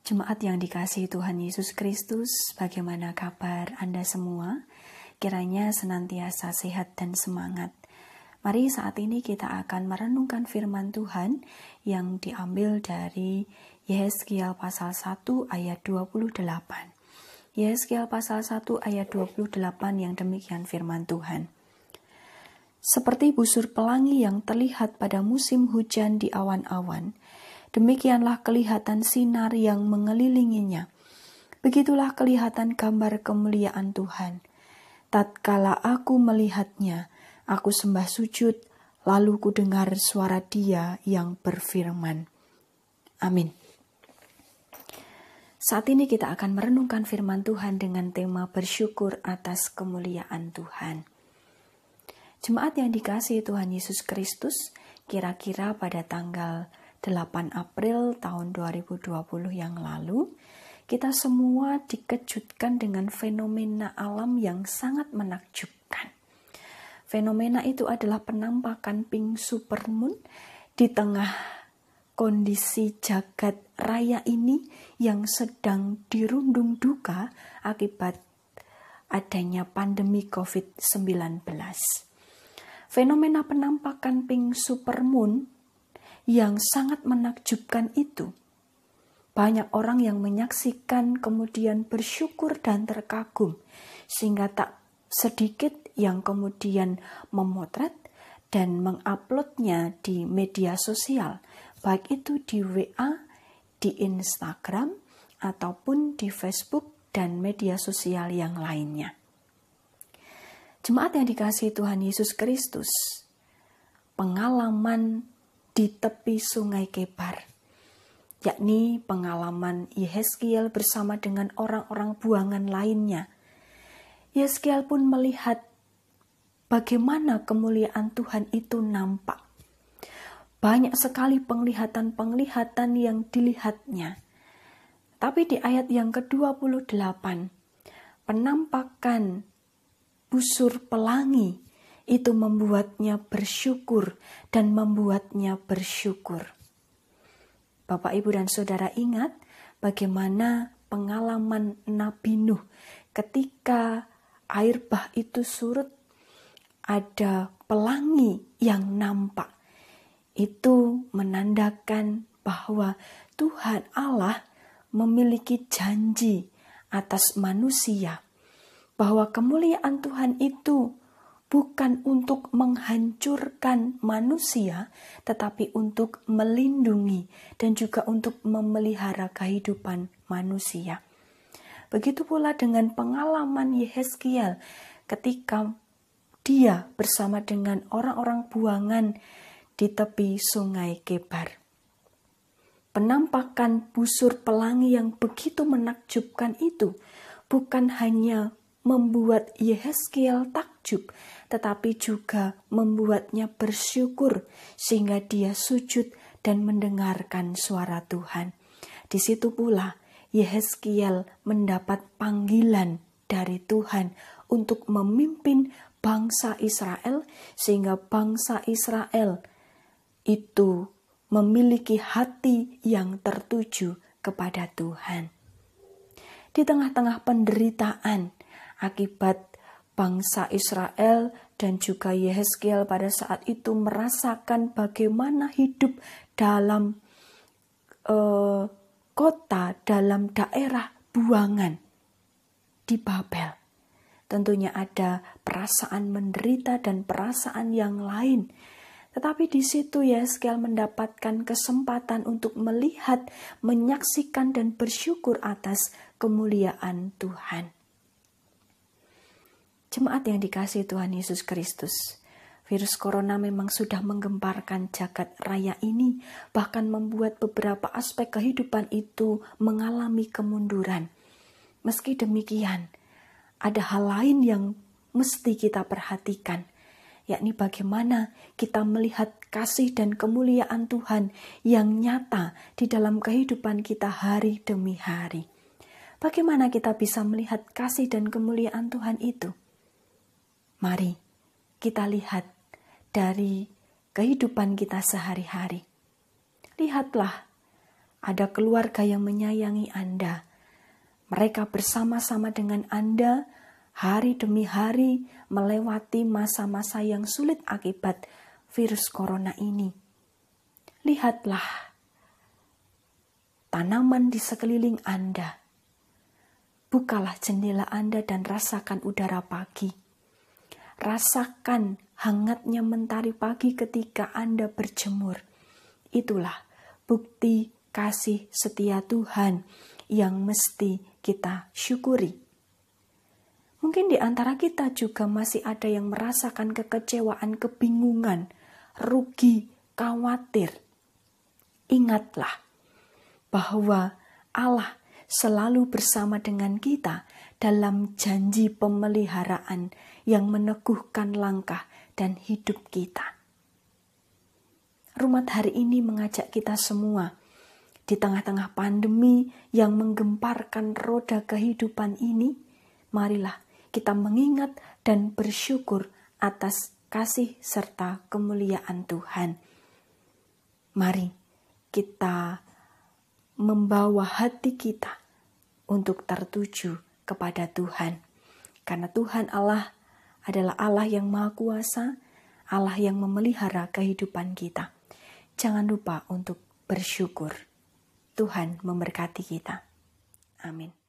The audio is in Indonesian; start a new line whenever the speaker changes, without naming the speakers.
Jemaat yang dikasihi Tuhan Yesus Kristus, bagaimana kabar Anda semua? Kiranya senantiasa sehat dan semangat. Mari saat ini kita akan merenungkan firman Tuhan yang diambil dari Yehezkiel pasal 1 ayat 28. Yehezkiel pasal 1 ayat 28 yang demikian firman Tuhan. Seperti busur pelangi yang terlihat pada musim hujan di awan-awan, demikianlah kelihatan sinar yang mengelilinginya. Begitulah kelihatan gambar kemuliaan Tuhan. Tatkala aku melihatnya, aku sembah sujud, lalu kudengar suara Dia yang berfirman. Amin. Saat ini kita akan merenungkan firman Tuhan dengan tema bersyukur atas kemuliaan Tuhan. Jemaat yang dikasihi Tuhan Yesus Kristus, kira-kira pada tanggal 8 April tahun 2020 yang lalu, kita semua dikejutkan dengan fenomena alam yang sangat menakjubkan. Fenomena itu adalah penampakan pink supermoon di tengah kondisi jagat raya ini yang sedang dirundung duka akibat adanya pandemi COVID-19. Fenomena penampakan pink supermoon yang sangat menakjubkan itu, banyak orang yang menyaksikan kemudian bersyukur dan terkagum, sehingga tak sedikit yang kemudian memotret dan menguploadnya di media sosial, baik itu di WA, di Instagram, ataupun di Facebook dan media sosial yang lainnya. Jemaat yang dikasihi Tuhan Yesus Kristus, pengalaman di tepi sungai Kebar, yakni pengalaman Yehezkiel bersama dengan orang-orang buangan lainnya. Yehezkiel pun melihat bagaimana kemuliaan Tuhan itu nampak. Banyak sekali penglihatan-penglihatan yang dilihatnya. Tapi di ayat yang ke-28, penampakan busur pelangi itu membuatnya bersyukur dan membuatnya bersyukur. Bapak, Ibu, dan Saudara ingat bagaimana pengalaman Nabi Nuh ketika air bah itu surut, ada pelangi yang nampak. Itu menandakan bahwa Tuhan Allah memiliki janji atas manusia, bahwa kemuliaan Tuhan itu bukan untuk menghancurkan manusia, tetapi untuk melindungi dan juga untuk memelihara kehidupan manusia. Begitu pula dengan pengalaman Yehezkiel ketika dia bersama dengan orang-orang buangan di tepi sungai Kebar. Penampakan busur pelangi yang begitu menakjubkan itu bukan hanya membuat Yehezkiel takjub, tetapi juga membuatnya bersyukur sehingga dia sujud dan mendengarkan suara Tuhan. Di situ pula Yehezkiel mendapat panggilan dari Tuhan untuk memimpin bangsa Israel, sehingga bangsa Israel itu memiliki hati yang tertuju kepada Tuhan. Di tengah-tengah penderitaan akibat bangsa Israel dan juga Yehezkiel pada saat itu merasakan bagaimana hidup dalam kota, dalam daerah buangan di Babel. Tentunya ada perasaan menderita dan perasaan yang lain. Tetapi di situ Yehezkiel mendapatkan kesempatan untuk melihat, menyaksikan dan bersyukur atas kemuliaan Tuhan. Jemaat yang dikasihi Tuhan Yesus Kristus, virus corona memang sudah menggemparkan jagat raya ini, bahkan membuat beberapa aspek kehidupan itu mengalami kemunduran. Meski demikian, ada hal lain yang mesti kita perhatikan, yakni bagaimana kita melihat kasih dan kemuliaan Tuhan yang nyata di dalam kehidupan kita hari demi hari. Bagaimana kita bisa melihat kasih dan kemuliaan Tuhan itu? Mari kita lihat dari kehidupan kita sehari-hari. Lihatlah ada keluarga yang menyayangi Anda. Mereka bersama-sama dengan Anda hari demi hari melewati masa-masa yang sulit akibat virus corona ini. Lihatlah tanaman di sekeliling Anda. Bukalah jendela Anda dan rasakan udara pagi. Rasakan hangatnya mentari pagi ketika Anda berjemur. Itulah bukti kasih setia Tuhan yang mesti kita syukuri. Mungkin di antara kita juga masih ada yang merasakan kekecewaan, kebingungan, rugi, khawatir. Ingatlah bahwa Allah selalu bersama dengan kita dalam janji pemeliharaan yang meneguhkan langkah dan hidup kita. Rumat hari ini mengajak kita semua di tengah-tengah pandemi yang menggemparkan roda kehidupan ini, marilah kita mengingat dan bersyukur atas kasih serta kemuliaan Tuhan. Mari kita membawa hati kita untuk tertuju kepada Tuhan. Karena Tuhan Allah adalah Allah yang Maha Kuasa, Allah yang memelihara kehidupan kita. Jangan lupa untuk bersyukur. Tuhan memberkati kita. Amin.